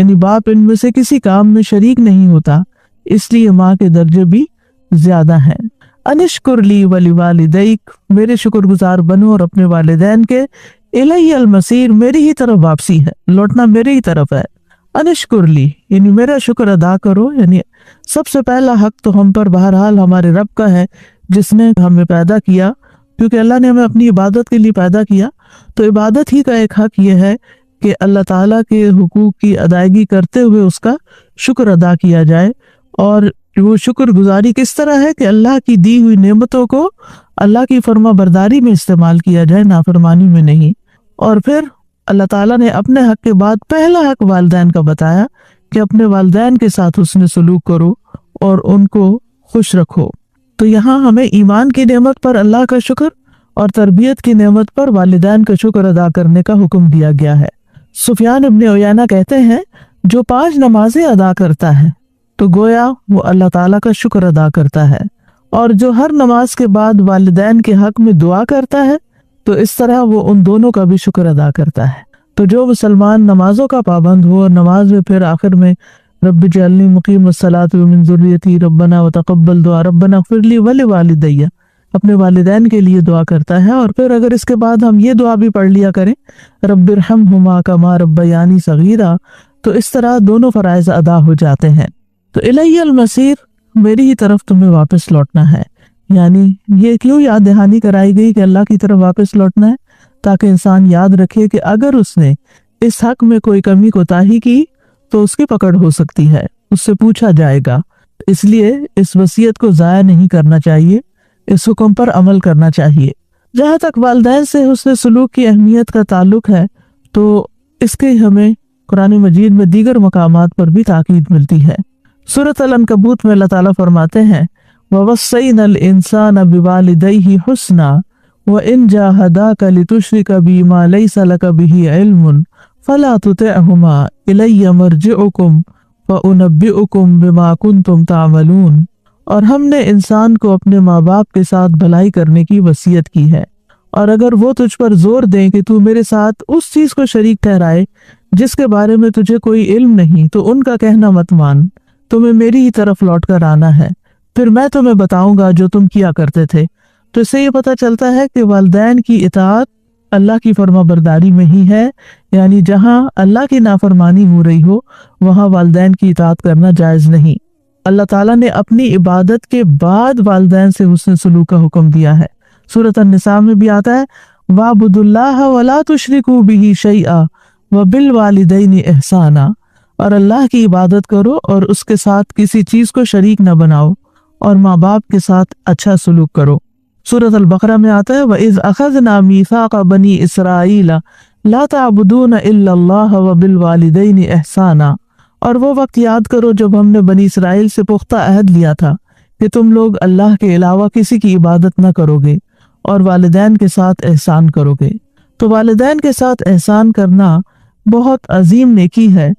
یعنی باپ ان میں سے کسی کام میں شریک نہیں ہوتا، اس لیے ماں کے درجے بھی زیادہ ہیں۔ انشکر لی ولی والدیک، میرے شکر گزار بنو اور اپنے والدین کے، الی المصیر، میری ہی طرف واپسی ہے، لوٹنا میرے ہی طرف ہے۔ انشکر لی یعنی میرا شکر ادا کرو، یعنی سب سے پہلا حق تو ہم پر بہرحال ہمارے رب کا ہے جس نے ہمیں پیدا کیا، کیونکہ اللہ نے ہمیں اپنی عبادت کے لیے پیدا کیا، تو عبادت ہی کا ایک حق یہ ہے کہ اللہ تعالیٰ کے حقوق کی ادائیگی کرتے ہوئے اس کا شکر ادا کیا جائے۔ اور وہ شکر گزاری کس طرح ہے کہ اللہ کی دی ہوئی نعمتوں کو اللہ کی فرما برداری میں استعمال کیا جائے، نافرمانی میں نہیں۔ اور پھر اللہ تعالیٰ نے اپنے حق کے بعد پہلا حق والدین کا بتایا کہ اپنے والدین کے ساتھ حسن سلوک کرو اور ان کو خوش رکھو۔ تو یہاں ہمیں ایمان کی نعمت پر اللہ کا شکر اور تربیت کی نعمت پر والدین کا شکر ادا کرنے کا حکم دیا گیا ہے۔ سفیان ابن عیینہ کہتے ہیں جو 5 نمازیں ادا کرتا ہے تو گویا وہ اللہ تعالیٰ کا شکر ادا کرتا ہے، اور جو ہر نماز کے بعد والدین کے حق میں دعا کرتا ہے تو اس طرح وہ ان دونوں کا بھی شکر ادا کرتا ہے۔ تو جو مسلمان نمازوں کا پابند ہو اور نماز میں پھر آخر میں رب اجعلنی مقیم الصلاۃ ومن ذریتی ربنا وتقبل دعا ربنا اغفر لی ولوالدی، اپنے والدین کے لیے دعا کرتا ہے، اور پھر اگر اس کے بعد ہم یہ دعا بھی پڑھ لیا کریں رب ارحمہما کما ربیانی صغیرا، تو اس طرح دونوں فرائض ادا ہو جاتے ہیں۔ تو الی المصیر، میری ہی طرف تمہیں واپس لوٹنا ہے، یعنی یہ کیوں یاد دہانی کرائی گئی کہ اللہ کی طرف واپس لوٹنا ہے؟ تاکہ انسان یاد رکھے کہ اگر اس نے اس حق میں کوئی کمی کوتاہی کی تو اس کی پکڑ ہو سکتی ہے، اس سے پوچھا جائے گا۔ اس لیے اس وصیت کو ضائع نہیں کرنا چاہیے، اس حکم پر عمل کرنا چاہیے۔ جہاں تک والدین سے حسن سلوک کی اہمیت کا تعلق ہے تو اس کے ہمیں قرآن مجید میں دیگر مقامات پر بھی تاکید ملتی ہے۔ سورۃ العنکبوت میں اللہ تعالیٰ فرماتے ہیں وَوَصَّيْنَا الْإِنسَانَ بِوَالِدَيْهِ حُسْنًا وَإِنْ جَاهَدَاكَ لِتُشْرِكَ بِي مَا لَيْسَ لَكَ بِهِ عِلْمٌ فَلَا تُطِعْهُمَا إِلَيَّ مَرْجِعُكُمْ فَأُنَبِّئُكُمْ بِمَا كُنْتُمْ تَعْمَلُونَ، اور ہم نے انسان کو اپنے ماں باپ کے ساتھ بھلائی کرنے کی وصیت کی ہے، اور اگر وہ تجھ پر زور دیں کہ تو میرے ساتھ اس چیز کو شریک ٹھہرائے جس کے بارے میں تجھے کوئی علم نہیں، تو ان کا کہنا مت مان، تمہیں میری ہی طرف لوٹ کر آنا ہے، پھر میں تمہیں بتاؤں گا جو تم کیا کرتے تھے۔ تو اس سے یہ پتہ چلتا ہے کہ والدین کی اطاعت اللہ کی فرما برداری میں ہی ہے، یعنی جہاں اللہ کی نافرمانی ہو رہی ہو وہاں والدین کی اطاعت کرنا جائز نہیں۔ اللہ تعالیٰ نے اپنی عبادت کے بعد والدین سے حسن سلوک کا حکم دیا ہے۔ سورۃ النساء میں بھی آتا ہے وَاعْبُدُوا اللَّهَ وَلَا تُشْرِكُوا بِهِ شَيْئًا وَبِالْوَالِدَيْنِ إِحْسَانًا، اور اللہ کی عبادت کرو اور اس کے ساتھ کسی چیز کو شریک نہ بناؤ، اور ماں باپ کے ساتھ اچھا سلوک کرو۔ سورۃ البقرہ میں آتا ہے وَإِذْ أَخَذْنَا مِيثَاقَ بَنِي إِسْرَائِيلَ لَا تَعْبُدُونَ إِلَّا اللَّهَ وَبِالْوَالِدَيْنِ إِحْسَانًا، اور وہ وقت یاد کرو جب ہم نے بنی اسرائیل سے پختہ عہد لیا تھا کہ تم لوگ اللہ کے علاوہ کسی کی عبادت نہ کرو گے اور والدین کے ساتھ احسان کرو گے۔ تو والدین کے ساتھ احسان کرنا بہت عظیم نیکی ہے۔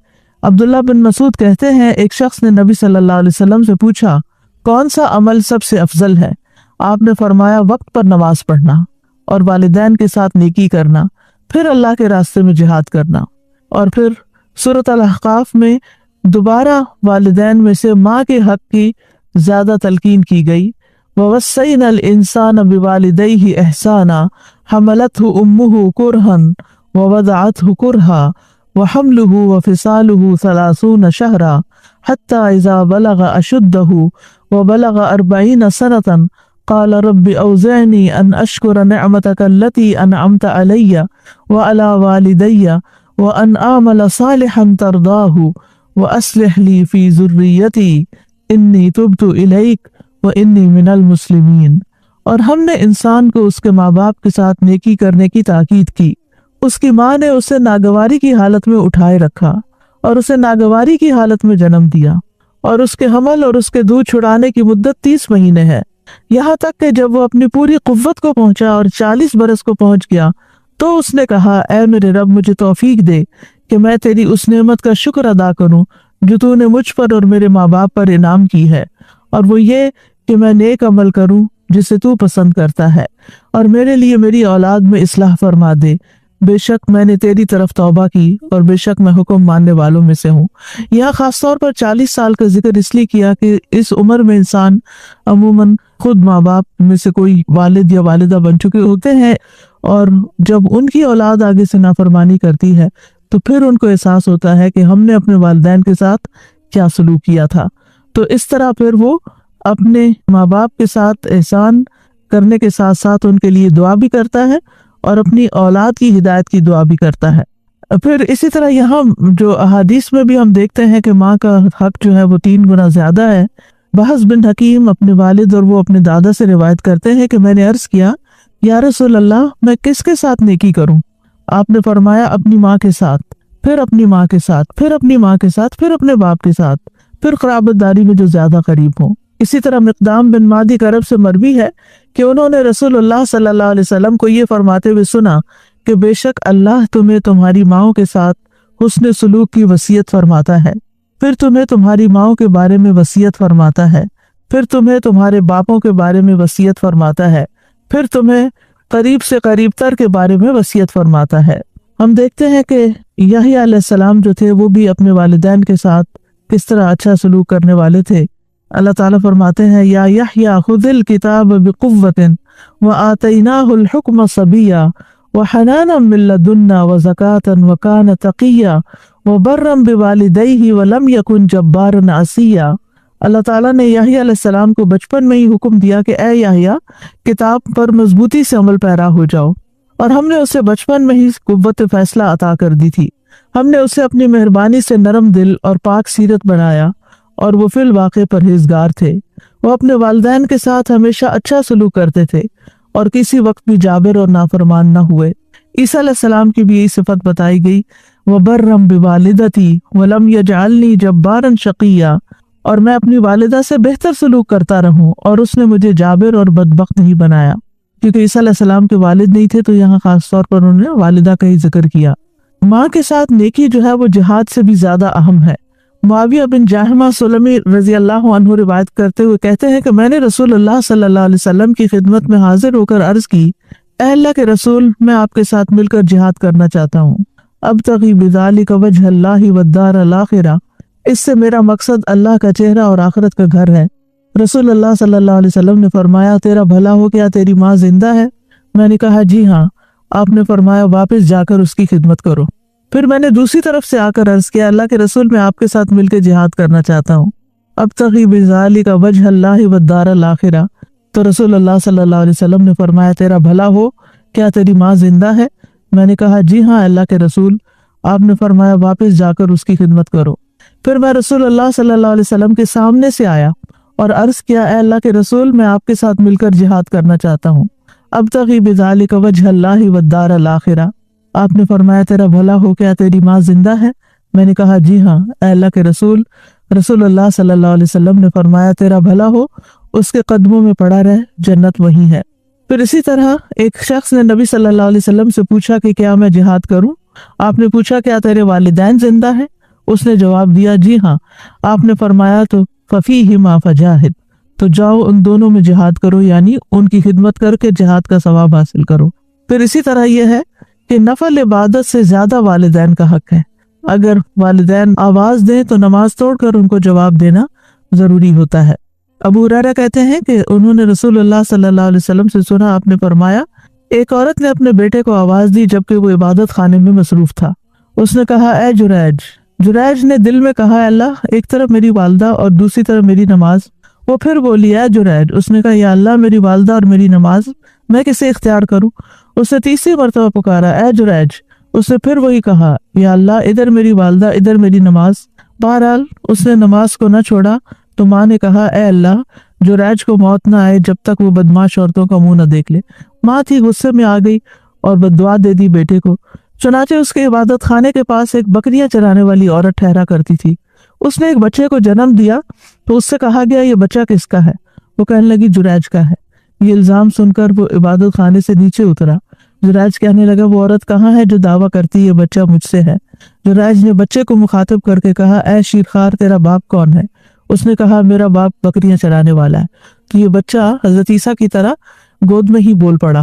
عبداللہ بن مسعود کہتے ہیں ایک شخص نے نبی صلی اللہ علیہ وسلم سے پوچھا کون سا عمل سب سے افضل ہے؟ آپ نے فرمایا وقت پر نماز پڑھنا اور والدین کے ساتھ نیکی کرنا، پھر اللہ کے راستے میں جہاد کرنا۔ اور پھر سورۃ الاحقاف میں دوبارہ والدین میں سے ماں کے حق کی زیادہ تلقین کی گئی وَوَصَّيْنَا الْإِنسَانَ بِوَالِدَيْهِ إِحْسَانًا حَمَلَتْهُ أُمُّهُ كُرْهًا وَوَضَعَتْهُ كُرْهًا وَحَمْلُهُ وَفِصَالُهُ 30 شهرا حَتَّى إِذَا بَلَغَ أَشُدَّهُ وَبَلَغَ 40 سَنَةً قال رب أوزعني أن أشكر نعمتك التي أنعمت علي وعلى والدي وأن أعمل صالحا ترضاه وأصلح لي في ذريتي إني تبت إليك وإني من المسلمين۔ اور ہم نے انسان کو اس کے ماں باپ کے ساتھ نیکی کرنے کی تاکید کی۔ اس کی ماں نے اسے ناگواری کی حالت میں اٹھائے رکھا اور اسے ناگواری کی حالت میں جنم دیا، اور اس کے حمل اور اس کے دودھ چھڑانے کی مدت 30 مہینے ہے، یہاں تک کہ جب وہ اپنی پوری قوت کو پہنچا اور 40 برس کو پہنچ گیا تو اس نے کہا اے میرے رب مجھے توفیق دے کہ میں تیری اس نعمت کا شکر ادا کروں جو تو نے مجھ پر اور میرے ماں باپ پر انعام کی ہے، اور وہ یہ کہ میں نیک عمل کروں جسے تو پسند کرتا ہے، اور میرے لیے میری اولاد میں اصلاح فرما دے، بے شک میں نے تیری طرف توبہ کی اور بے شک میں حکم ماننے والوں میں سے ہوں۔ یہاں خاص طور پر 40 سال کا ذکر اس لیے کیا کہ اس عمر میں انسان عموماً خود ماں باپ میں سے کوئی والد یا والدہ بن چکے ہوتے ہیں، اور جب ان کی اولاد آگے سے نافرمانی کرتی ہے تو پھر ان کو احساس ہوتا ہے کہ ہم نے اپنے والدین کے ساتھ کیا سلوک کیا تھا۔ تو اس طرح پھر وہ اپنے ماں باپ کے ساتھ احسان کرنے کے ساتھ ساتھ ان کے لیے دعا بھی کرتا ہے اور اپنی اولاد کی ہدایت کی دعا بھی کرتا ہے۔ پھر اسی طرح یہاں جو احادیث میں بھی ہم دیکھتے ہیں کہ ماں کا حق جو ہے وہ 3 گنا زیادہ ہے۔ بحث بن حکیم اپنے والد اور وہ اپنے دادا سے روایت کرتے ہیں کہ میں نے عرض کیا یا رسول اللہ میں کس کے ساتھ نیکی کروں؟ آپ نے فرمایا اپنی ماں کے ساتھ، پھر اپنی ماں کے ساتھ، پھر اپنی ماں کے ساتھ، پھر اپنے باپ کے ساتھ، پھر قرابت داری میں جو زیادہ قریب ہوں۔ اسی طرح مقدام بن معدی کرب سے مروی ہے کہ انہوں نے رسول اللہ صلی اللہ علیہ وسلم کو یہ فرماتے ہوئے سنا کہ بے شک اللہ تمہیں تمہاری ماؤں کے ساتھ حسن سلوک کی وصیت فرماتا ہے، پھر تمہیں تمہاری ماؤں کے بارے میں وصیت فرماتا ہے، پھر تمہیں تمہارے باپوں کے بارے میں وصیت فرماتا ہے، پھر تمہیں قریب سے قریب تر کے بارے میں وصیت فرماتا ہے۔ ہم دیکھتے ہیں کہ یحییٰ علیہ السلام جو تھے وہ بھی اپنے والدین کے ساتھ کس طرح اچھا سلوک کرنے والے تھے۔ اللہ تعالیٰ فرماتے ہیں یا یحییٰ خذ الکتاب بقوۃ وآتیناہ الحکم صبیا وحنانا من لدنا وزکاة وکان تقیا وبرا بوالدیہ ولم یکن جبارا عصیا۔ اللہ تعالیٰ نے یحییٰ علیہ السلام کو بچپن میں ہی حکم دیا کہ اے یحییٰ کتاب پر مضبوطی سے عمل پیرا ہو جاؤ، اور ہم نے اسے بچپن میں ہی قوت فیصلہ عطا کر دی تھی۔ ہم نے اسے اپنی مہربانی سے نرم دل اور پاک سیرت بنایا، اور وہ فی الواقع پرہیزگار تھے۔ وہ اپنے والدین کے ساتھ ہمیشہ اچھا سلوک کرتے تھے اور کسی وقت بھی جابر اور نافرمان نہ ہوئے۔ عیسیٰ علیہ السلام کی بھی یہی صفت بتائی گئی وَبَرًّا بِوَالِدَتِي وَلَمْ يَجْعَلْنِي جَبَّارًا شَقِيًّا، اور میں اپنی والدہ سے بہتر سلوک کرتا رہوں اور اس نے مجھے جابر اور بدبخت نہیں بنایا۔ کیونکہ عیسیٰ علیہ السلام کے والد نہیں تھے تو یہاں خاص طور پر انہوں نے والدہ کا ہی ذکر کیا۔ ماں کے ساتھ نیکی جو ہے وہ جہاد سے بھی زیادہ اہم ہے۔ معاویہ بن جاہمہ سلمی رضی اللہ عنہ روایت کرتے ہوئے کہتے ہیں کہ میں نے رسول اللہ صلی اللہ علیہ وسلم کی خدمت میں حاضر ہو کر عرض کی اے اللہ کے رسول میں آپ کے ساتھ مل کر جہاد کرنا چاہتا ہوں، ابتغی بذالک وجہ اللہ والدار الاخرہ، اس سے میرا مقصد اللہ کا چہرہ اور آخرت کا گھر ہے۔ رسول اللہ صلی اللہ علیہ وسلم نے فرمایا تیرا بھلا ہو کیا تیری ماں زندہ ہے؟ میں نے کہا جی ہاں۔ آپ نے فرمایا واپس جا کر اس کی خدمت کرو۔ پھر میں نے دوسری طرف سے آ کر عرض کیا اللہ کے رسول میں آپ کے ساتھ مل کے جہاد کرنا چاہتا ہوں، ابتغی بذالک وجہ اللہ والدار الاخرہ۔ تو رسول اللہ صلی اللہ علیہ وسلم نے فرمایا تیرا بھلا ہو کیا تیری ماں زندہ ہے؟ میں نے کہا جی ہاں اللہ کے رسول۔ آپ نے فرمایا واپس جا کر اس کی خدمت کرو۔ پھر میں رسول اللہ صلی اللہ علیہ وسلم کے سامنے سے آیا اور عرض کیا اے اللہ کے رسول میں آپ کے ساتھ مل کر جہاد کرنا چاہتا ہوں، ابتغی بذالک وجہ اللہ والدار الاخرہ۔ آپ نے فرمایا تیرا بھلا ہو کیا تیری ماں زندہ ہے؟ میں نے کہا جی ہاں اے اللہ کے رسول۔ رسول اللہ صلی اللہ علیہ وسلم نے فرمایا تیرا بھلا ہو اس کے قدموں میں پڑا رہ، جنت وہی ہے۔ پھر اسی طرح ایک شخص نے نبی صلی اللہ علیہ وسلم سے پوچھا کہ کیا میں جہاد کروں؟ آپ نے پوچھا کیا تیرے والدین زندہ ہیں؟ اس نے جواب دیا جی ہاں۔ آپ نے فرمایا تو ففیہما فجاہد، تو جاؤ ان دونوں میں جہاد کرو، یعنی ان کی خدمت کر کے جہاد کا ثواب حاصل کرو۔ پھر اسی طرح یہ ہے کہ نفل عبادت سے زیادہ والدین کا حق ہے۔ اگر والدین آواز دیں تو نماز توڑ کر ان کو جواب دینا ضروری ہوتا ہے۔ ابو ہریرہ کہتے ہیں کہ انہوں نے رسول اللہ صلی اللہ علیہ وسلم سے سنا، آپ نے فرمایا ایک عورت نے اپنے بیٹے کو آواز دی جبکہ وہ عبادت خانے میں مصروف تھا۔ اس نے کہا اے جریج۔ جریج نے دل میں کہا اللہ ایک طرف میری والدہ اور دوسری طرف میری نماز۔ وہ پھر بولی اے جریج۔ اس نے کہا یا اللہ میری والدہ اور میری نماز، میں کسے اختیار کروں؟ اس نے تیسری مرتبہ پکارا اے جریج۔ اس نے پھر وہی کہا یا اللہ ادھر میری والدہ ادھر میری نماز۔ بہرحال اس نے نماز کو نہ چھوڑا تو ماں نے کہا اے اللہ جریج کو موت نہ آئے جب تک وہ بدمعاش عورتوں کا منہ نہ دیکھ لے۔ ماں تھی غصے میں آ گئی اور بددعا دے دی بیٹے کو۔ چنانچہ اس کے عبادت خانے کے پاس ایک بکریاں چرانے والی عورت ٹھہرا کرتی تھی۔ اس نے ایک بچے کو جنم دیا تو اس سے کہا گیا یہ بچہ کس کا ہے؟ وہ کہنے لگی جریج کا ہے۔ یہ الزام سن کر وہ عبادت خانے سے نیچے اترا۔ جریج کہنے لگا وہ عورت کہاں ہے جو دعویٰ کرتی یہ بچہ مجھ سے ہے؟ جریج نے بچے کو مخاطب کر کے کہا اے شیرخوار تیرا باپ کون ہے؟ اس نے کہا میرا باپ بکریاں چرانے والا ہے۔ تو یہ بچہ حضرت عیسیٰ کی طرح گود میں ہی بول پڑا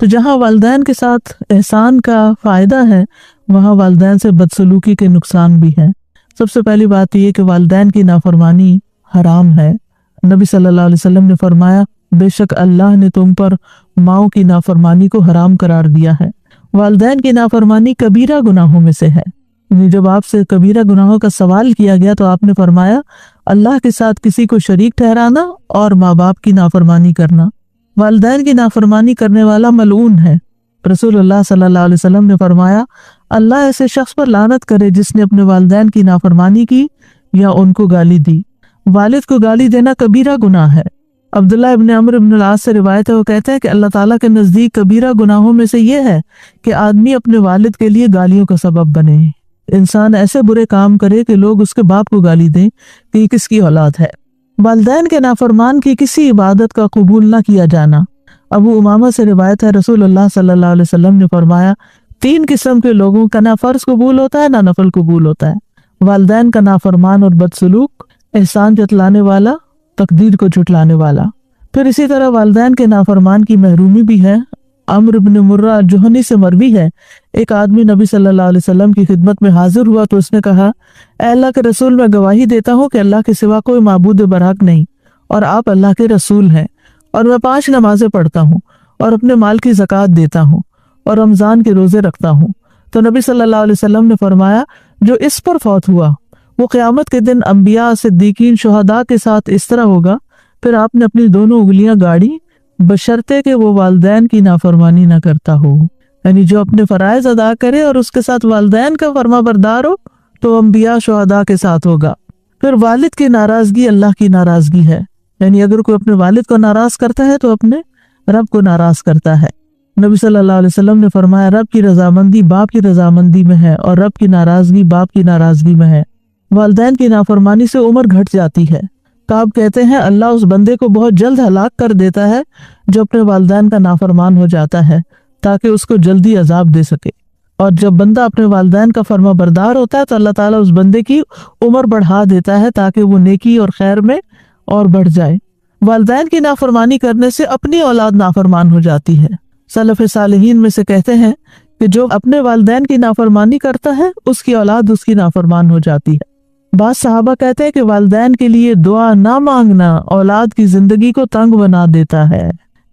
تو جہاں والدین کے ساتھ احسان کا فائدہ ہے وہاں والدین سے بدسلوکی کے نقصان بھی ہیں۔ سب سے پہلی بات یہ کہ والدین کی نافرمانی حرام ہے۔ نبی صلی اللہ علیہ وسلم نے فرمایا بے شک اللہ نے تم پر ماؤں کی نافرمانی کو حرام قرار دیا ہے۔ والدین کی نافرمانی کبیرہ گناہوں میں سے ہے۔ جب آپ سے کبیرہ گناہوں کا سوال کیا گیا تو آپ نے فرمایا اللہ کے ساتھ کسی کو شریک ٹھہرانا اور ماں باپ کی نافرمانی کرنا۔ والدین کی نافرمانی کرنے والا ملعون ہے۔ رسول اللہ صلی اللہ علیہ وسلم نے فرمایا اللہ ایسے شخص پر لعنت کرے جس نے اپنے والدین کی نافرمانی کی یا ان کو گالی دی۔ والد کو گالی دینا کبیرہ گناہ ہے۔ عبداللہ ابن عمرو ابن العاص سے روایت ہے، وہ کہتے ہیں کہ اللہ تعالیٰ کے نزدیک کبیرہ گناہوں میں سے یہ ہے کہ آدمی اپنے والد کے لیے گالیوں کا سبب بنے۔ انسان ایسے برے کام کرے کہ لوگ اس کے باپ کو گالی دیں کہ یہ کس کی اولاد ہے۔ والدین کے نافرمان کی کسی عبادت کا قبول نہ کیا جانا۔ ابو امامہ سے روایت ہے رسول اللہ صلی اللہ علیہ وسلم نے فرمایا 3 قسم کے لوگوں کا نہ فرض قبول ہوتا ہے نہ نفل قبول ہوتا ہے، والدین کا نافرمان اور بدسلوک، احسان جتلانے والا، تقدیر کو جھٹلانے والا۔ پھر اسی طرح والدین کے نافرمان کی محرومی بھی ہے۔ عمرو بن مرہ الجہنی سے مروی ہے ایک آدمی نبی صلی اللہ علیہ وسلم کی خدمت میں حاضر ہوا تو اس نے کہا اے اللہ کے رسول میں گواہی دیتا ہوں کہ اللہ کے سوا کوئی معبود برحق نہیں اور آپ اللہ کے رسول ہیں، اور میں 5 نمازیں پڑھتا ہوں اور اپنے مال کی زکوٰۃ دیتا ہوں اور رمضان کے روزے رکھتا ہوں۔ تو نبی صلی اللہ علیہ وسلم نے فرمایا جو اس پر فوت ہوا وہ قیامت کے دن انبیاء، صدیقین، شہداء کے ساتھ اس طرح ہوگا۔ پھر آپ نے اپنی دونوں انگلیاں گاڑی بشرطے کہ وہ والدین کی نافرمانی نہ کرتا ہو، یعنی جو اپنے فرائض ادا کرے اور اس کے ساتھ والدین کا فرما بردار ہو تو انبیاء، شہداء کے ساتھ ہوگا۔ پھر والد کی ناراضگی اللہ کی ناراضگی ہے، یعنی اگر کوئی اپنے والد کو ناراض کرتا ہے تو اپنے رب کو ناراض کرتا ہے۔ نبی صلی اللہ علیہ وسلم نے فرمایا رب کی رضامندی باپ کی رضامندی میں ہے اور رب کی ناراضگی باپ کی ناراضگی میں ہے۔ والدین کی نافرمانی سے عمر گھٹ جاتی ہے۔ کعب کہتے ہیں اللہ اس بندے کو بہت جلد ہلاک کر دیتا ہے جو اپنے والدین کا نافرمان ہو جاتا ہے تاکہ اس کو جلدی عذاب دے سکے، اور جب بندہ اپنے والدین کا فرما بردار ہوتا ہے تو اللہ تعالیٰ اس بندے کی عمر بڑھا دیتا ہے تاکہ وہ نیکی اور خیر میں اور بڑھ جائے۔ والدین کی نافرمانی کرنے سے اپنی اولاد نافرمان ہو جاتی ہے۔ سلف صالحین میں سے کہتے ہیں کہ جو اپنے والدین کی نافرمانی کرتا ہے اس کی اولاد اس کی نافرمان ہو جاتی ہے۔ بعض صحابہ کہتے ہیں کہ والدین کے لیے دعا نہ مانگنا اولاد کی زندگی کو تنگ بنا دیتا ہے،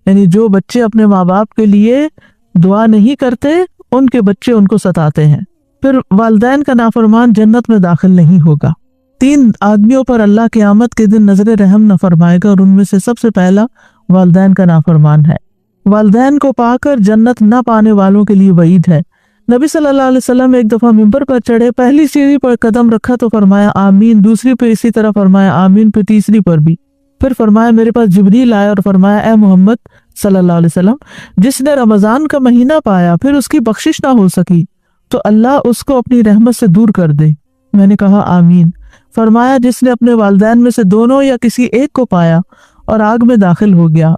یعنی جو بچے اپنے ماں باپ کے لیے دعا نہیں کرتے ان کے بچے ان کو ستاتے ہیں۔ پھر والدین کا نافرمان جنت میں داخل نہیں ہوگا۔ 3 آدمیوں پر اللہ قیامت کے دن نظر رحم نہ فرمائے گا اور ان میں سے سب سے پہلا والدین کا نافرمان ہے۔ والدین کو پا کر جنت نہ پانے والوں کے لیے وعید ہے۔ نبی صلی اللہ علیہ وسلم ایک دفعہ ممبر پر چڑھے، پہلی سیڑھی پر قدم رکھا تو فرمایا آمین، دوسری پہ اسی طرح فرمایا آمین، پھر تیسری پر بھی۔ پھر فرمایا میرے پاس جبریل آیا اور فرمایا اے محمد صلی اللہ علیہ وسلم جس نے رمضان کا مہینہ پایا پھر اس کی بخشش نہ ہو سکی تو اللہ اس کو اپنی رحمت سے دور کر دے۔ میں نے کہا آمین۔ فرمایا جس نے اپنے والدین میں سے دونوں یا کسی ایک کو پایا اور آگ میں داخل ہو گیا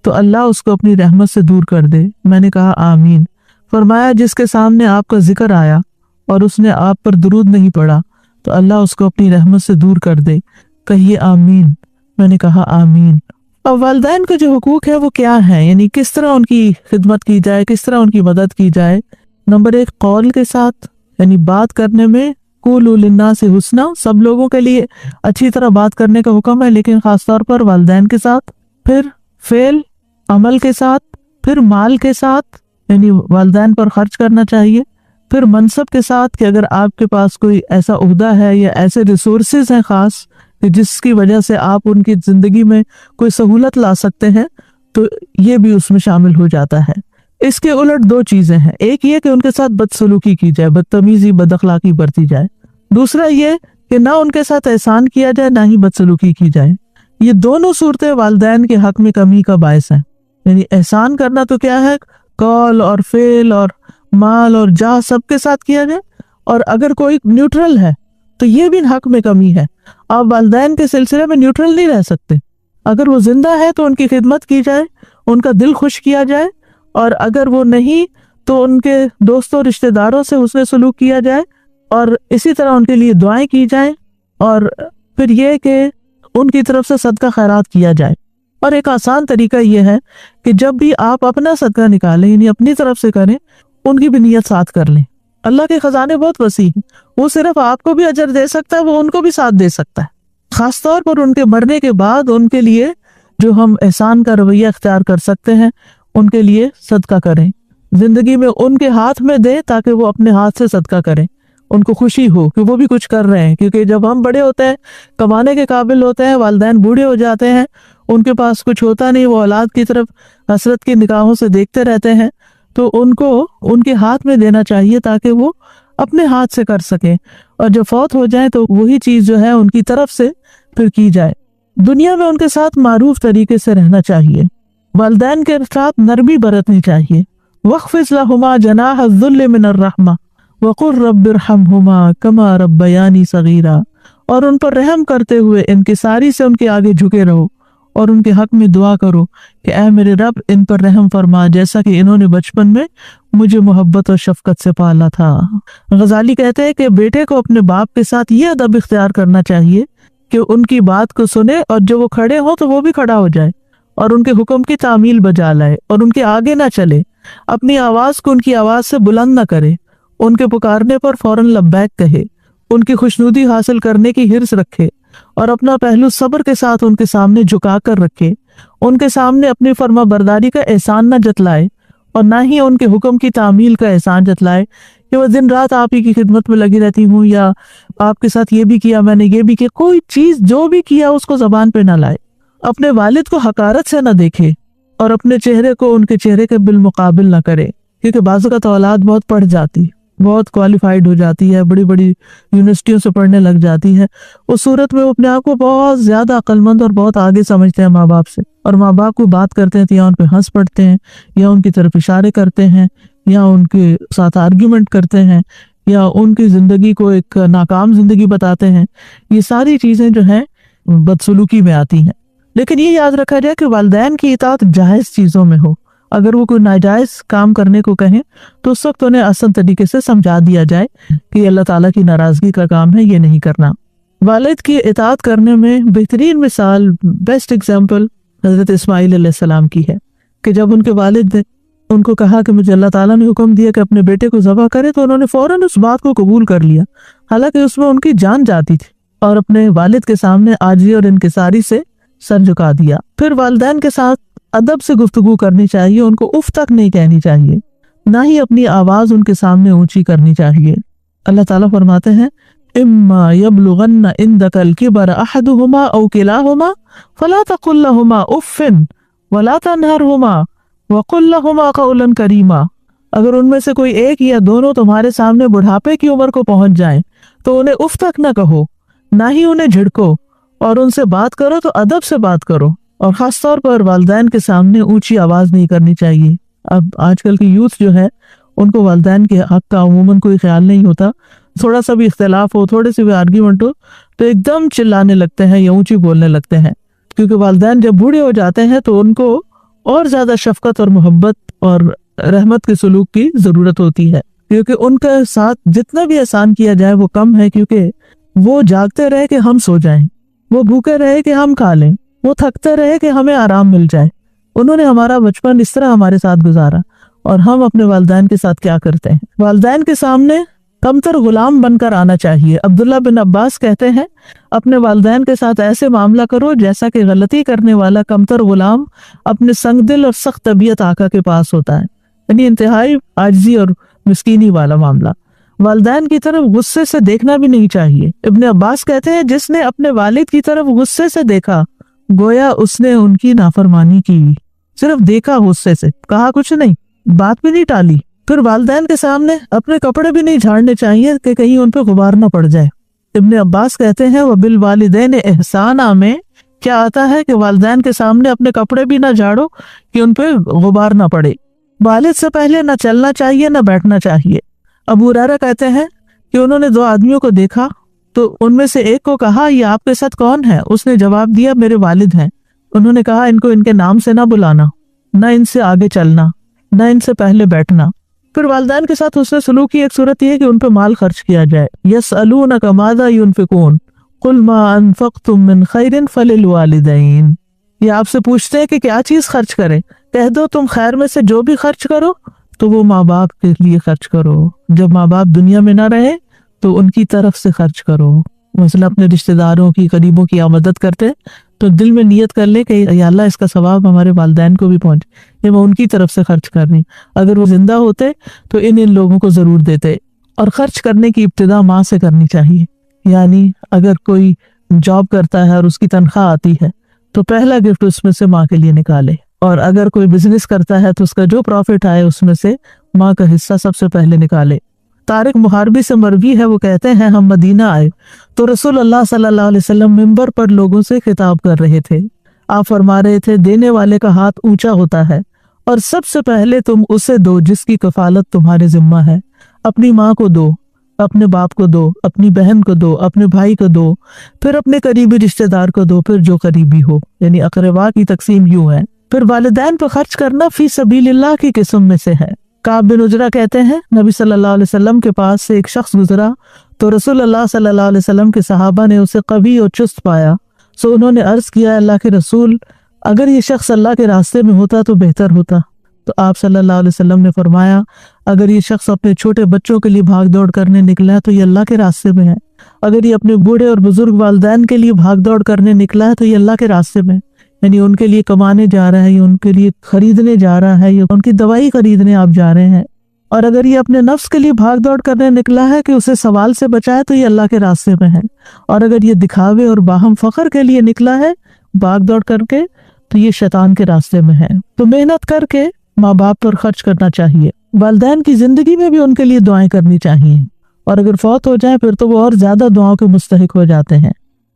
تو اللہ اس کو اپنی رحمت سے دور کر دے۔ میں نے کہا آمین۔ فرمایا جس کے سامنے آپ کا ذکر آیا اور اس نے آپ پر درود نہیں پڑھا تو اللہ اس کو اپنی رحمت سے دور کر دے۔ کہیے آمین۔ میں نے کہا آمین۔ اور والدین کے جو حقوق ہیں وہ کیا ہیں، یعنی کس طرح ان کی خدمت کی جائے، کس طرح ان کی مدد کی جائے۔ نمبر 1 قول کے ساتھ، یعنی بات کرنے میں قولوا للناس حسنا، سب لوگوں کے لیے اچھی طرح بات کرنے کا حکم ہے لیکن خاص طور پر والدین کے ساتھ۔ پھر فعل عمل کے ساتھ، پھر مال کے ساتھ یعنی والدین پر خرچ کرنا چاہیے، پھر منصب کے ساتھ کہ اگر آپ کے پاس کوئی ایسا عہدہ ہے یا ایسے ریسورسز ہیں خاص کہ جس کی وجہ سے آپ ان کی زندگی میں کوئی سہولت لا سکتے ہیں تو یہ بھی اس میں شامل ہو جاتا ہے۔ اس کے الٹ 2 چیزیں ہیں، ایک یہ کہ ان کے ساتھ بدسلوکی کی جائے، بدتمیزی، بد اخلاقی برتی جائے، دوسرا یہ کہ نہ ان کے ساتھ احسان کیا جائے نہ ہی بدسلوکی کی جائے۔ یہ دونوں صورتیں والدین کے حق میں کمی کا باعث ہیں۔ یعنی احسان کرنا تو کیا ہے، قول اور فعل اور مال اور جاہ سب کے ساتھ کیا جائے، اور اگر کوئی نیوٹرل ہے تو یہ بھی حق میں کمی ہے۔ آپ والدین کے سلسلے میں نیوٹرل نہیں رہ سکتے، اگر وہ زندہ ہے تو ان کی خدمت کی جائے، ان کا دل خوش کیا جائے، اور اگر وہ نہیں تو ان کے دوستوں رشتہ داروں سے حسن سلوک کیا جائے اور اسی طرح ان کے لیے دعائیں کی جائیں، اور پھر یہ کہ ان کی طرف سے صدقہ خیرات کیا جائے۔ اور ایک آسان طریقہ یہ ہے کہ جب بھی آپ اپنا صدقہ نکالیں یعنی اپنی طرف سے کریں، ان کی بھی نیت ساتھ کر لیں۔ اللہ کے خزانے بہت وسیع ہیں، وہ صرف آپ کو بھی اجر دے سکتا ہے، وہ ان کو بھی ساتھ دے سکتا ہے۔ خاص طور پر ان کے مرنے کے بعد ان کے لیے جو ہم احسان کا رویہ اختیار کر سکتے ہیں، ان کے لیے صدقہ کریں، زندگی میں ان کے ہاتھ میں دیں تاکہ وہ اپنے ہاتھ سے صدقہ کریں، ان کو خوشی ہو کہ وہ بھی کچھ کر رہے ہیں۔ کیونکہ جب ہم بڑے ہوتے ہیں، کمانے کے قابل ہوتے ہیں، والدین بوڑھے ہو جاتے ہیں، ان کے پاس کچھ ہوتا نہیں، وہ اولاد کی طرف حسرت کی نگاہوں سے دیکھتے رہتے ہیں، تو ان کو ان کے ہاتھ میں دینا چاہیے تاکہ وہ اپنے ہاتھ سے کر سکیں، اور جب فوت ہو جائیں تو وہی چیز جو ہے ان کی طرف سے پھر کی جائے۔ دنیا میں ان کے ساتھ معروف طریقے سے رہنا چاہیے، والدین کے ساتھ نرمی برتنی چاہیے۔ وَاخْفِضْ لَهُمَا جَنَاحَ الذُّلِّ مِنَ الرَّحْمَةِ وَقُلْ رَبِّ ارْحَمْهُمَا كَمَا رَبَّيَانِي صَغِيرًا، اور ان پر رحم کرتے ہوئے انکساری سے ان کے آگے جھکے رہو، اور ان کے حق میں دعا کرو کہ اے میرے رب ان پر رحم فرما جیسا کہ انہوں نے بچپن میں مجھے محبت اور شفقت سے پالا تھا۔ غزالی کہتے ہیں کہ بیٹے کو اپنے باپ کے ساتھ یہ ادب اختیار کرنا چاہیے کہ ان کی بات کو سنے، اور جب وہ کھڑے ہوں تو وہ بھی کھڑا ہو جائے اور ان کے حکم کی تعمیل بجا لائے، اور ان کے آگے نہ چلے، اپنی آواز کو ان کی آواز سے بلند نہ کرے، ان کے پکارنے پر فوراً لبیک کہے، ان کی خوشنودی حاصل کرنے کی حرص رکھے، اور اپنا پہلو صبر کے ساتھ ان کے سامنے جھکا کر رکھے، ان کے سامنے اپنی فرما برداری کا احسان نہ جتلائے، اور نہ ہی ان کے حکم کی تعمیل کا احسان جتلائے کہ وہ دن رات آپ ہی کی خدمت میں لگی رہتی ہوں، یا آپ کے ساتھ یہ بھی کیا، میں نے یہ بھی کیا، کوئی چیز جو بھی کیا اس کو زبان پہ نہ لائے، اپنے والد کو حقارت سے نہ دیکھے، اور اپنے چہرے کو ان کے چہرے کے بالمقابل نہ کرے، کیونکہ بعض اوقات اولاد بہت پڑھ جاتی ہے، بہت کوالیفائڈ ہو جاتی ہے، بڑی بڑی یونیورسٹیوں سے پڑھنے لگ جاتی ہے، اس صورت میں وہ اپنے آپ کو بہت زیادہ عقل مند اور بہت آگے سمجھتے ہیں ماں باپ سے، اور ماں باپ کو بات کرتے ہیں تو یا ان پہ ہنس پڑتے ہیں، یا ان کی طرف اشارے کرتے ہیں، یا ان کے ساتھ آرگیومنٹ کرتے ہیں، یا ان کی زندگی کو ایک ناکام زندگی بتاتے ہیں۔ یہ ساری چیزیں جو ہیں بدسلوکی میں آتی ہیں۔ لیکن یہ یاد رکھا جائے کہ والدین کی اطاعت جائز چیزوں میں ہو، اگر وہ کوئی ناجائز کام کرنے کو کہیں تو اس وقت انہیں آسان طریقے سے سمجھا دیا جائے کہ یہ اللہ تعالیٰ کی ناراضگی کا کام ہے، یہ نہیں کرنا۔ والد کی اطاعت کرنے میں بہترین مثال، بیسٹ ایگزامپل حضرت اسماعیل علیہ السلام کی ہے، کہ جب ان کے والد نے ان کو کہا کہ مجھے اللہ تعالیٰ نے حکم دیا کہ اپنے بیٹے کو ذبح کرے، تو انہوں نے فوراً اس بات کو قبول کر لیا، حالانکہ اس میں ان کی جان جاتی تھی، اور اپنے والد کے سامنے عاجزی اور انکساری سے سر جھکا دیا۔ پھر والدین کے ساتھ ادب سے گفتگو کرنی چاہیے، ان کو اف تک نہیں کہنی چاہیے، نہ ہی اپنی آواز ان کے سامنے اونچی کرنی چاہیے۔ اللہ تعالیٰ فرماتے ہیں اما یبلغن عندک الکبر احدہما او کلاہما فلا تقل لہما اف ولا تنہرہما وقل لہما قولا کریما، اگر ان میں سے کوئی ایک یا دونوں تمہارے سامنے بڑھاپے کی عمر کو پہنچ جائیں تو انہیں اف تک نہ کہو، نہ ہی انہیں جھڑکو، اور ان سے بات کرو تو ادب سے بات کرو، اور خاص طور پر والدین کے سامنے اونچی آواز نہیں کرنی چاہیے۔ اب آج کل کی یوتھ جو ہے ان کو والدین کے حق کا عموماً کوئی خیال نہیں ہوتا، تھوڑا سا بھی اختلاف ہو، تھوڑے سے بھی آرگیومنٹ ہو تو ایک دم چلانے لگتے ہیں یا اونچی بولنے لگتے ہیں، کیونکہ والدین جب بوڑھے ہو جاتے ہیں تو ان کو اور زیادہ شفقت اور محبت اور رحمت کے سلوک کی ضرورت ہوتی ہے، کیونکہ ان کے ساتھ جتنا بھی احسان کیا جائے وہ کم ہے، کیونکہ وہ جاگتے رہے کہ ہم سو جائیں، وہ بھوکے رہے کہ ہم کھا لیں، وہ تھکتے رہے کہ ہمیں آرام مل جائے۔ انہوں نے ہمارا بچپن اس طرح ہمارے ساتھ گزارا، اور ہم اپنے والدین کے ساتھ کیا کرتے ہیں؟ والدین کے سامنے کمتر غلام بن کر آنا چاہیے۔ عبداللہ بن عباس کہتے ہیں اپنے والدین کے ساتھ ایسے معاملہ کرو جیسا کہ غلطی کرنے والا کمتر غلام اپنے سنگ دل اور سخت طبیعت آقا کے پاس ہوتا ہے، یعنی انتہائی عاجزی اور مسکینی والا معاملہ۔ والدین کی طرف غصے سے دیکھنا بھی نہیں چاہیے۔ ابن عباس کہتے ہیں جس نے اپنے والد کی طرف غصے سے دیکھا گویا اس نے ان کی نافرمانی کی، صرف دیکھا غصے سے، کہا کچھ نہیں، بات بھی نہیں ٹالی۔ پھر والدین کے سامنے اپنے کپڑے بھی نہیں جھاڑنے چاہیے کہ کہیں ان پہ غبار نہ پڑ جائے۔ ابن عباس کہتے ہیں وَبِالْوَالِدَيْنِ احسانہ میں کیا آتا ہے کہ والدین کے سامنے اپنے کپڑے بھی نہ جھاڑو کہ ان پہ غبار نہ پڑے۔ والد سے پہلے نہ چلنا چاہیے نہ بیٹھنا چاہیے۔ ابو ہریرہ کہتے ہیں کہ انہوں نے 2 آدمیوں کو دیکھا تو ان میں سے ایک کو کہا یہ آپ کے ساتھ کون ہے؟ اس نے جواب دیا میرے والد ہیں۔ انہوں نے کہا ان کو ان کے نام سے نہ بلانا، نہ ان سے آگے چلنا، نہ ان سے پہلے بیٹھنا۔ پھر والدین کے ساتھ حسن سلوک کی ایک صورت یہ ہے کہ ان پہ مال خرچ کیا جائے۔ يَسْأَلُونَكَ مَاذَا يُنْفِقُونَ قُلْ مَا أَنفَقْتُم مِّن خَيْرٍ فَلِلْوَالِدَيْنِ، یہ آپ سے پوچھتے ہیں کہ کیا چیز خرچ کریں، کہہ دو تم خیر میں سے جو بھی خرچ کرو تو وہ ماں باپ کے لیے خرچ کرو، جب ماں باپ دنیا میں نہ رہے تو ان کی طرف سے خرچ کرو۔ مثلا اپنے رشتہ داروں کی، قریبوں کی آپ مدد کرتے تو دل میں نیت کر لے کہ یا اللہ اس کا ثواب ہمارے والدین کو بھی پہنچے، یہ میں ان کی طرف سے خرچ کر رہی، اگر وہ زندہ ہوتے تو ان لوگوں کو ضرور دیتے۔ اور خرچ کرنے کی ابتدا ماں سے کرنی چاہیے، یعنی اگر کوئی جاب کرتا ہے اور اس کی تنخواہ آتی ہے تو پہلا گفٹ اس میں سے ماں کے لیے نکالے، اور اگر کوئی بزنس کرتا ہے تو اس کا جو پروفٹ آئے اس میں سے ماں کا حصہ سب سے پہلے نکالے۔ طارق محاربی سے مروی ہے، وہ کہتے ہیں ہم مدینہ آئے تو رسول اللہ صلی اللہ علیہ وسلم منبر پر لوگوں سے خطاب کر رہے تھے۔ آپ فرما رہے تھے دینے والے کا ہاتھ اونچا ہوتا ہے اور سب سے پہلے تم اسے دو جس کی کفالت تمہارے ذمہ ہے، اپنی ماں کو دو، اپنے باپ کو دو، اپنی بہن کو دو، اپنے بھائی کو دو، پھر اپنے قریبی رشتہ دار کو دو، پھر جو قریبی ہو، یعنی اقربا کی تقسیم یوں ہے۔ پھر والدین پر خرچ کرنا فی سبیل اللہ کی قسم میں سے ہے۔ کعب بن عجرہ کہتے ہیں نبی صلی اللہ علیہ وسلم کے پاس سے ایک شخص گزرا تو رسول اللہ صلی اللہ علیہ وسلم کے صحابہ نے اسے قوی اور چست پایا، سو انہوں نے عرض کیا اللہ کے رسول اگر یہ شخص اللہ کے راستے میں ہوتا تو بہتر ہوتا، تو آپ صلی اللہ علیہ وسلم نے فرمایا اگر یہ شخص اپنے چھوٹے بچوں کے لیے بھاگ دوڑ کرنے نکلا ہے تو یہ اللہ کے راستے میں ہے، اگر یہ اپنے بوڑھے اور بزرگ والدین کے لیے بھاگ دوڑ کرنے نکلا ہے تو یہ اللہ کے راستے میں، یعنی ان کے لیے کمانے جا رہا ہے یا ان کے لیے خریدنے جا رہا ہے یا ان کی دوائی خریدنے آپ جا رہے ہیں، اور اگر یہ اپنے نفس کے لیے بھاگ دوڑ کرنے نکلا ہے کہ اسے سوال سے بچائے تو یہ اللہ کے راستے میں ہے، اور اگر یہ دکھاوے اور باہم فخر کے لیے نکلا ہے بھاگ دوڑ کر کے تو یہ شیطان کے راستے میں ہے۔ تو محنت کر کے ماں باپ پر خرچ کرنا چاہیے، والدین کی زندگی میں بھی ان کے لیے دعائیں کرنی چاہیے، اور اگر فوت ہو جائیں پھر تو وہ اور زیادہ دعاؤں کے مستحق ہو جاتے ہیں،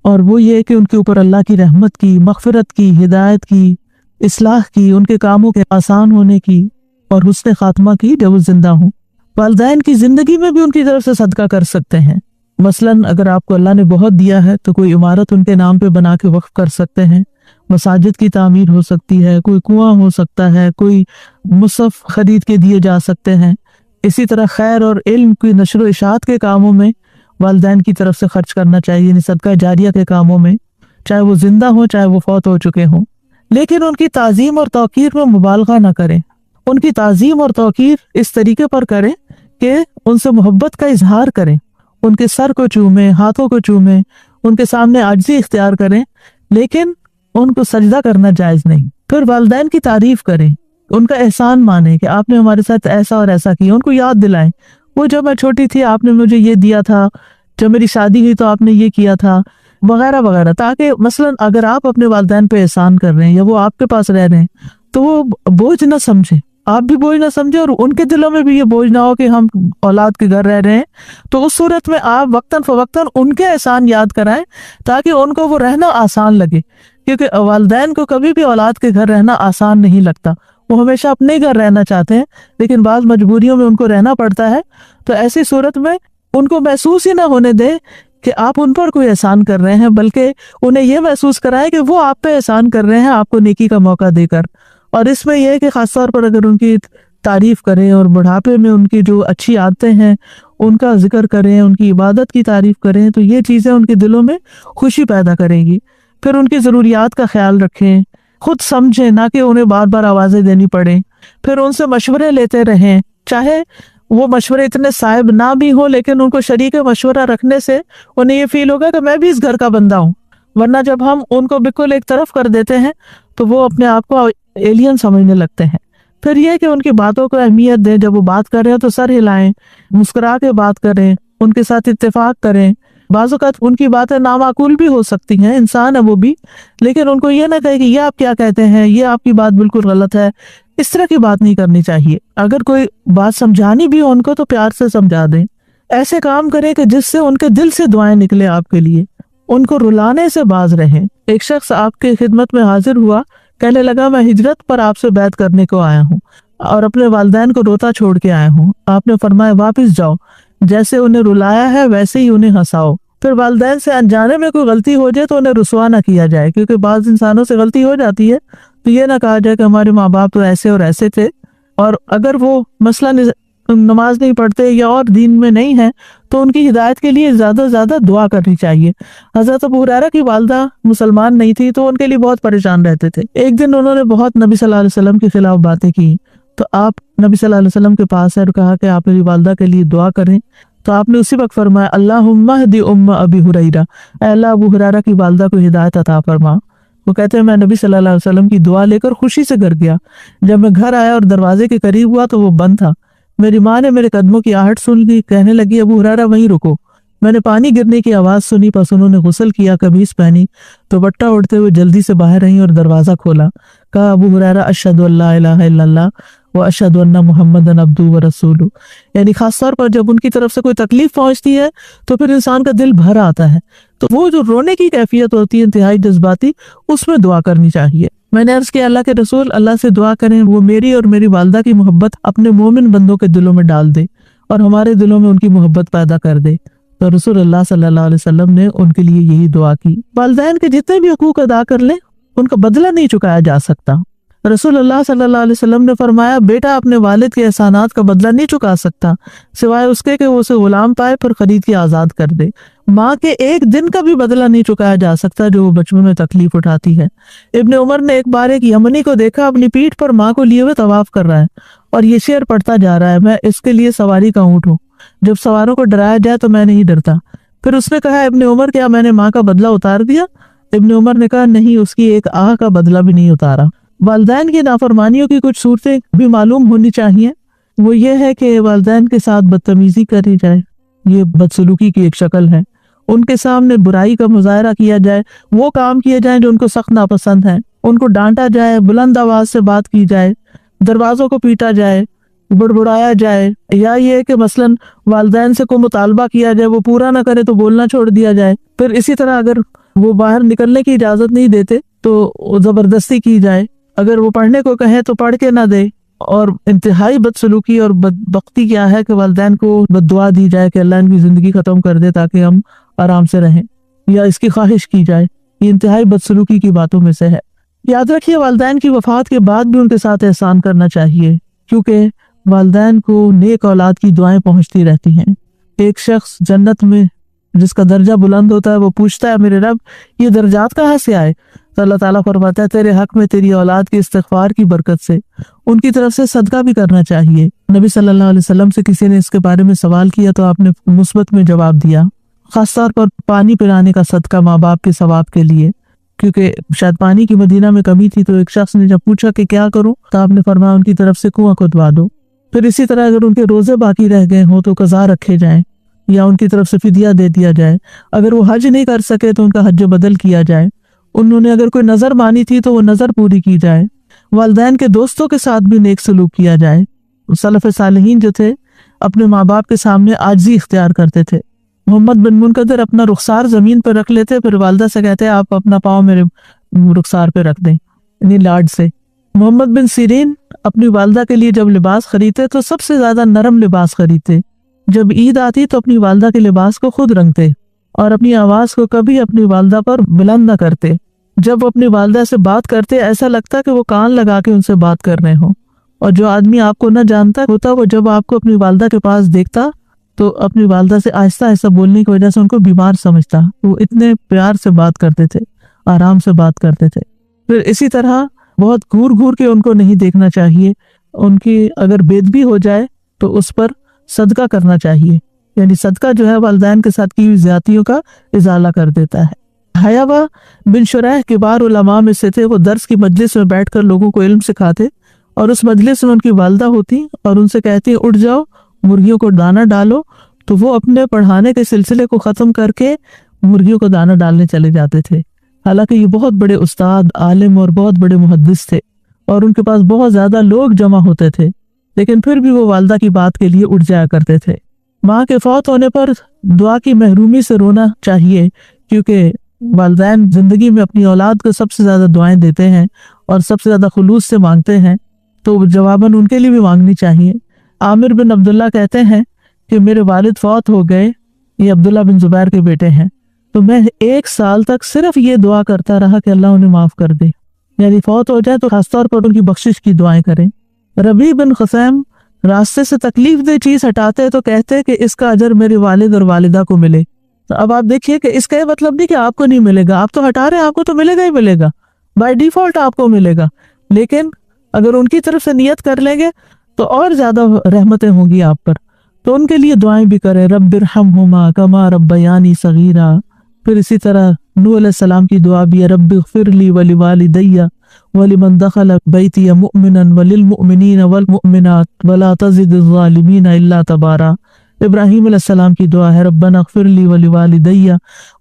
اور وہ یہ کہ ان کے اوپر اللہ کی رحمت کی، مغفرت کی، ہدایت کی، اصلاح کی، ان کے کاموں کے آسان ہونے کی اور حسن خاتمہ کی جب وہ زندہ ہوں۔ والدین کی زندگی میں بھی ان کی طرف سے صدقہ کر سکتے ہیں، مثلاً اگر آپ کو اللہ نے بہت دیا ہے تو کوئی عمارت ان کے نام پہ بنا کے وقف کر سکتے ہیں، مساجد کی تعمیر ہو سکتی ہے، کوئی کنواں ہو سکتا ہے، کوئی مصحف خرید کے دیے جا سکتے ہیں۔ اسی طرح خیر اور علم کی نشر و اشاعت کے کاموں میں والدین کی طرف سے خرچ کرنا چاہیے، یعنی صدقہ جاریہ کے کاموں میں، چاہے وہ زندہ ہوں چاہے وہ فوت ہو چکے ہوں، لیکن ان کی تعظیم اور توقیر میں مبالغہ نہ کریں۔ ان کی تعظیم اور توقیر اس طریقے پر کریں کہ ان سے محبت کا اظہار کریں، ان کے سر کو چومیں، ہاتھوں کو چومیں، ان کے سامنے عاجزی اختیار کریں، لیکن ان کو سجدہ کرنا جائز نہیں۔ پھر والدین کی تعریف کریں، ان کا احسان مانیں کہ آپ نے ہمارے ساتھ ایسا اور ایسا کیا، ان کو یاد دلائیں وہ جب میں چھوٹی تھی آپ نے مجھے یہ دیا تھا، جب میری شادی ہوئی تو آپ نے یہ کیا تھا، وغیرہ وغیرہ، تاکہ مثلاً اگر آپ اپنے والدین پہ احسان کر رہے ہیں یا وہ آپ کے پاس رہ رہے ہیں تو وہ بوجھ نہ سمجھے، آپ بھی بوجھ نہ سمجھے، اور ان کے دلوں میں بھی یہ بوجھ نہ ہو کہ ہم اولاد کے گھر رہ رہے ہیں۔ تو اس صورت میں آپ وقتاً فوقتاً ان کے احسان یاد کرائیں تاکہ ان کو وہ رہنا آسان لگے، کیونکہ والدین کو کبھی بھی اولاد کے گھر رہنا آسان نہیں لگتا، وہ ہمیشہ اپنے گھر رہنا چاہتے ہیں، لیکن بعض مجبوریوں میں ان کو رہنا پڑتا ہے۔ تو ایسی صورت میں ان کو محسوس ہی نہ ہونے دیں کہ آپ ان پر کوئی احسان کر رہے ہیں، بلکہ انہیں یہ محسوس کرائیں کہ وہ آپ پہ احسان کر رہے ہیں آپ کو نیکی کا موقع دے کر۔ اور اس میں یہ ہے کہ خاص طور پر اگر ان کی تعریف کریں اور بڑھاپے میں ان کی جو اچھی عادتیں ہیں ان کا ذکر کریں، ان کی عبادت کی تعریف کریں، تو یہ چیزیں ان کے دلوں میں خوشی پیدا کریں گی۔ پھر ان کی ضروریات کا خیال رکھیں، خود سمجھیں، نہ کہ انہیں بار بار آوازیں دینی پڑیں۔ پھر ان سے مشورے لیتے رہیں، چاہے وہ مشورے اتنے صائب نہ بھی ہوں، لیکن ان کو شریک مشورہ رکھنے سے انہیں یہ فیل ہوگا کہ میں بھی اس گھر کا بندہ ہوں، ورنہ جب ہم ان کو بالکل ایک طرف کر دیتے ہیں تو وہ اپنے آپ کو ایلین سمجھنے لگتے ہیں۔ پھر یہ کہ ان کی باتوں کو اہمیت دیں، جب وہ بات کر رہے ہیں تو سر ہلائیں، مسکرا کے بات کریں، ان کے ساتھ اتفاق کریں۔ بعض اوقات ان کی باتیں نامعقول بھی ہو سکتی ہیں، انسان ہے وہ بھی، لیکن ان کو یہ نہ کہے کہ یہ آپ کیا کہتے ہیں، یہ آپ کی بات بالکل غلط ہے، اس طرح کی بات نہیں کرنی چاہیے۔ اگر کوئی بات سمجھانی بھی ہو ان کو تو پیار سے سمجھا دیں، ایسے کام کریں کہ جس سے ان کے دل سے دعائیں نکلے آپ کے لیے، ان کو رلانے سے باز رہیں۔ ایک شخص آپ کے خدمت میں حاضر ہوا، کہنے لگا میں ہجرت پر آپ سے بیعت کرنے کو آیا ہوں اور اپنے والدین کو روتا چھوڑ کے آیا ہوں۔ آپ نے فرمایا واپس جاؤ، جیسے انہیں رلایا ہے ویسے ہی انہیں ہنساؤ۔ پھر والدین سے انجانے میں کوئی غلطی ہو جائے تو انہیں رسوا نہ کیا جائے، کیونکہ بعض انسانوں سے غلطی ہو جاتی ہے تو یہ نہ کہا جائے کہ ہمارے ماں باپ تو ایسے اور ایسے تھے، اور اگر وہ مثلاً نماز نہیں پڑھتے یا اور دین میں نہیں ہیں تو ان کی ہدایت کے لیے زیادہ سے زیادہ دعا کرنی چاہیے۔ حضرت ابو ہریرہ کی والدہ مسلمان نہیں تھی تو ان کے لیے بہت پریشان رہتے تھے۔ ایک دن انہوں نے بہت نبی صلی اللہ علیہ وسلم کے خلاف باتیں کی، تو آپ نبی صلی اللہ علیہ وسلم کے پاس ہے اور کہا کہ آپ میری والدہ کے لیے دعا کریں، تو آپ نے اسی وقت فرمایا اللہم اہد ام ابی ہریرہ، اے اللہ ابو ہریرہ کی والدہ کو ہدایت عطا فرما۔ وہ کہتے ہیں میں نبی صلی اللہ علیہ وسلم کی دعا لے کر خوشی سے گھر گیا، جب میں گھر آیا اور دروازے کے قریب ہوا تو وہ بند تھا۔ میری ماں نے میرے قدموں کی آہٹ سن لی، کہنے لگی ابو ہریرہ وہیں رکو۔ میں نے پانی گرنے کی آواز سنی، پس انہوں نے غسل کیا، قمیص پہنی تو بٹا اڑتے ہوئے جلدی سے باہر رہی اور دروازہ کھولا۔ کہا ابو ہریرہ اشہد ان لا الہ الا اللہ و اشہد ان محمدًا عبدہ و رسولہ، یعنی خاص طور پر جب ان کی طرف سے کوئی تکلیف پہنچتی ہے تو پھر انسان کا دل بھر آتا ہے، تو وہ جو رونے کی کیفیت ہوتی ہے انتہائی جذباتی، اس میں دعا کرنی چاہیے۔ میں نے عرض کیا اللہ کے رسول، اللہ سے دعا کریں وہ میری اور میری والدہ کی محبت اپنے مومن بندوں کے دلوں میں ڈال دے اور ہمارے دلوں میں ان کی محبت پیدا کر دے۔ تو رسول اللہ صلی اللہ علیہ وسلم نے ان کے لیے یہی دعا کی۔ والدین کے جتنے بھی حقوق ادا کر لیں ان کا بدلہ نہیں چکایا جا سکتا۔ رسول اللہ صلی اللہ علیہ وسلم نے فرمایا بیٹا اپنے والد کے احسانات کا بدلہ نہیں چکا سکتا سوائے اس کے کہ وہ اسے غلام پائے پھر خرید کے آزاد کر دے۔ ماں کے ایک دن کا بھی بدلہ نہیں چکایا جا سکتا جو وہ بچپن میں تکلیف اٹھاتی ہے۔ ابن عمر نے ایک بار ایک یمنی کو دیکھا اپنی پیٹھ پر ماں کو لیے ہوئے طواف کر رہا ہے اور یہ شعر پڑھتا جا رہا ہے میں اس کے لیے سواری کا اونٹ ہوں، جب سواروں کو ڈرایا جائے تو میں نہیں ڈرتا۔ پھر اس نے کہا ابن عمر کیا میں نے ماں کا بدلہ اتار دیا؟ ابن عمر نے کہا نہیں، اس کی ایک آہ کا بدلہ بھی نہیں اتارا۔ والدین کی نافرمانیوں کی کچھ صورتیں بھی معلوم ہونی چاہیے، وہ یہ ہے کہ والدین کے ساتھ بدتمیزی کری جائے، یہ بدسلوکی کی ایک شکل ہے۔ ان کے سامنے برائی کا مظاہرہ کیا جائے، وہ کام کیے جائیں جو ان کو سخت ناپسند ہیں، ان کو ڈانٹا جائے، بلند آواز سے بات کی جائے، دروازوں کو پیٹا جائے، بڑبڑایا جائے، یا یہ کہ مثلاً والدین سے کوئی مطالبہ کیا جائے وہ پورا نہ کرے تو بولنا چھوڑ دیا جائے۔ پھر اسی طرح اگر وہ باہر نکلنے کی اجازت نہیں دیتے تو زبردستی کی جائے، اگر وہ پڑھنے کو کہیں تو پڑھ کے نہ دے۔ اور انتہائی بدسلوکی اور بدبختی کیا ہے کہ والدین کو بد دعا دی جائے کہ اللہ ان کی زندگی ختم کر دے تاکہ ہم آرام سے رہیں، یا اس کی خواہش کی جائے، یہ انتہائی بدسلوکی کی باتوں میں سے ہے۔ یاد رکھیے والدین کی وفات کے بعد بھی ان کے ساتھ احسان کرنا چاہیے، کیونکہ والدین کو نیک اولاد کی دعائیں پہنچتی رہتی ہیں۔ ایک شخص جنت میں جس کا درجہ بلند ہوتا ہے وہ پوچھتا ہے میرے رب یہ درجات کہاں سے آئے؟ تو اللہ تعالیٰ فرماتا ہے تیرے حق میں تیری اولاد کے استغفار کی برکت سے، ان کی طرف سے صدقہ بھی کرنا چاہیے۔ نبی صلی اللہ علیہ وسلم سے کسی نے اس کے بارے میں سوال کیا تو آپ نے مثبت میں جواب دیا، خاص طور پر پانی پلانے کا صدقہ ماں باپ کے ثواب کے لیے، کیونکہ شاید پانی کی مدینہ میں کمی تھی تو ایک شخص نے جب پوچھا کہ کیا کروں تو آپ نے فرمایا ان کی طرف سے کنواں کھدوا دو۔ پھر اسی طرح اگر ان کے روزے باقی رہ گئے ہوں تو قضا رکھے جائیں یا ان کی طرف سے فدیہ دے دیا جائے۔ اگر وہ حج نہیں کر سکے تو ان کا حج بدل کیا جائے۔ انہوں نے اگر کوئی نظر مانی تھی تو وہ نظر پوری کی جائے۔ والدین کے دوستوں کے ساتھ بھی نیک سلوک کیا جائے۔ سلف صالحین جو تھے اپنے ماں باپ کے سامنے عاجزی اختیار کرتے تھے۔ محمد بن منقدر اپنا رخسار زمین پر رکھ لیتے، پھر والدہ سے کہتے آپ اپنا پاؤں میرے رخسار پہ رکھ دیں، یعنی لاڈ سے۔ محمد بن سیرین اپنی والدہ کے لیے جب لباس خریدتے تو سب سے زیادہ نرم لباس خریدتے، جب عید آتی تو اپنی والدہ کے لباس کو خود رنگتے اور اپنی آواز کو کبھی اپنی والدہ پر بلند نہ کرتے۔ جب وہ اپنی والدہ سے بات کرتے ایسا لگتا کہ وہ کان لگا کے ان سے بات کر رہے ہوں، اور جو آدمی آپ کو نہ جانتا ہوتا وہ جب آپ کو اپنی والدہ کے پاس دیکھتا تو اپنی والدہ سے آہستہ آہستہ بولنے کی وجہ سے ان کو بیمار سمجھتا۔ وہ اتنے پیار سے بات کرتے تھے، آرام سے بات کرتے تھے۔ پھر اسی طرح بہت گھور گھور کے ان کو نہیں دیکھنا چاہیے، ان کی اگر بے ادبی ہو جائے تو اس پر صدقہ کرنا چاہیے، یعنی صدقہ جو ہے والدین کے ساتھ کی ہوئی زیادتیوں کا ازالہ کر دیتا ہے۔ حیوہ بن شریح کبار علماء میں سے تھے، وہ درس کی مجلس میں بیٹھ کر لوگوں کو علم سکھاتے اور اس مجلس میں ان کی والدہ ہوتی اور ان سے کہتی اٹھ جاؤ مرغیوں کو دانہ ڈالو، تو وہ اپنے پڑھانے کے سلسلے کو ختم کر کے مرغیوں کو دانہ ڈالنے چلے جاتے تھے۔ حالانکہ یہ بہت بڑے استاد، عالم اور بہت بڑے محدث تھے اور ان کے پاس بہت زیادہ لوگ جمع ہوتے تھے، لیکن پھر بھی وہ والدہ کی بات کے لیے اٹھ جایا کرتے تھے۔ ماں کے فوت ہونے پر دعا کی محرومی سے رونا چاہیے، کیونکہ والدین زندگی میں اپنی اولاد کو سب سے زیادہ دعائیں دیتے ہیں اور سب سے زیادہ خلوص سے مانگتے ہیں، تو جواباً ان کے لیے بھی مانگنی چاہیے۔ عامر بن عبداللہ کہتے ہیں کہ میرے والد فوت ہو گئے، یہ عبداللہ بن زبیر کے بیٹے ہیں، تو میں 1 سال تک صرف یہ دعا کرتا رہا کہ اللہ انہیں معاف کر دے، یعنی فوت ہو جائے تو خاص طور پر ان کی بخشش کی دعائیں کریں۔ ربیع بن خثیم راستے سے تکلیف دہ چیز ہٹاتے ہیں تو کہتے ہیں کہ اس کا اجر میرے والد اور والدہ کو ملے. تو اب آپ دیکھیے کہ اس کا یہ مطلب نہیں کہ آپ کو نہیں ملے گا، آپ تو ہٹا رہے ہیں، آپ کو تو ملے گا ہی ملے گا، بائی ڈیفالٹ آپ کو ملے گا. لیکن اگر ان کی طرف سے نیت کر لیں گے تو اور زیادہ رحمتیں ہوں گی آپ پر. تو ان کے لیے دعائیں بھی کریں، رب ارحمہما کما ربیانی صغیرا. پھر اسی طرح نوح علیہ السلام کی دعا بھی ہے، رب اغفر لی ولوالدی ولمن دخل بیتی مؤمنا وللمؤمنین والمؤمنات ولا تزد الظالمین الا تبارا. ابراہیم علیہ السلام کی دعا ہے، ربنا اغفر لی ولوالدی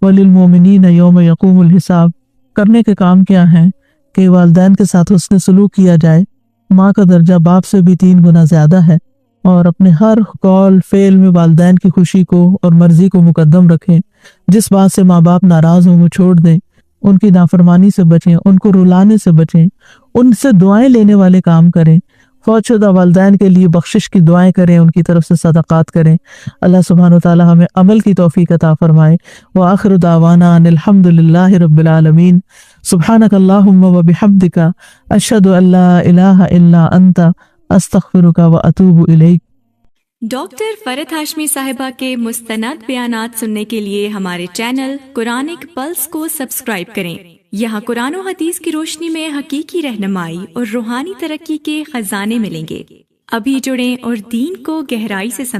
وللمؤمنین یوم یقوم الحساب. کرنے کے کام کیا ہیں کہ والدین کے ساتھ حسن سلوک کیا جائے. ماں کا درجہ باپ سے بھی 3 گنا زیادہ ہے، اور اپنے ہر قول فعل میں والدین کی خوشی کو اور مرضی کو مقدم رکھیں. جس بات سے ماں باپ ناراض ہوں وہ چھوڑ دیں، ان کی نافرمانی سے بچیں، ان کو رلانے سے بچیں، ان سے دعائیں لینے والے کام کریں. فوت شدہ والدین کے لیے بخشش کی دعائیں کریں، ان کی طرف سے صدقات کریں. اللہ سبحانہ وتعالی ہمیں عمل کی توفیق عطا فرمائے. وآخر دعوانا ان الحمد للہ رب العالمین. سبحانک اللہم وبحمدک اشہد ان لا الہ الا انت استغفرک واتوب الیک. ڈاکٹر فرحت ہاشمی صاحبہ کے مستند بیانات سننے کے لیے ہمارے چینل قرآنک پلس کو سبسکرائب کریں. یہاں قرآن و حدیث کی روشنی میں حقیقی رہنمائی اور روحانی ترقی کے خزانے ملیں گے. ابھی جڑیں اور دین کو گہرائی سے سمجھیں.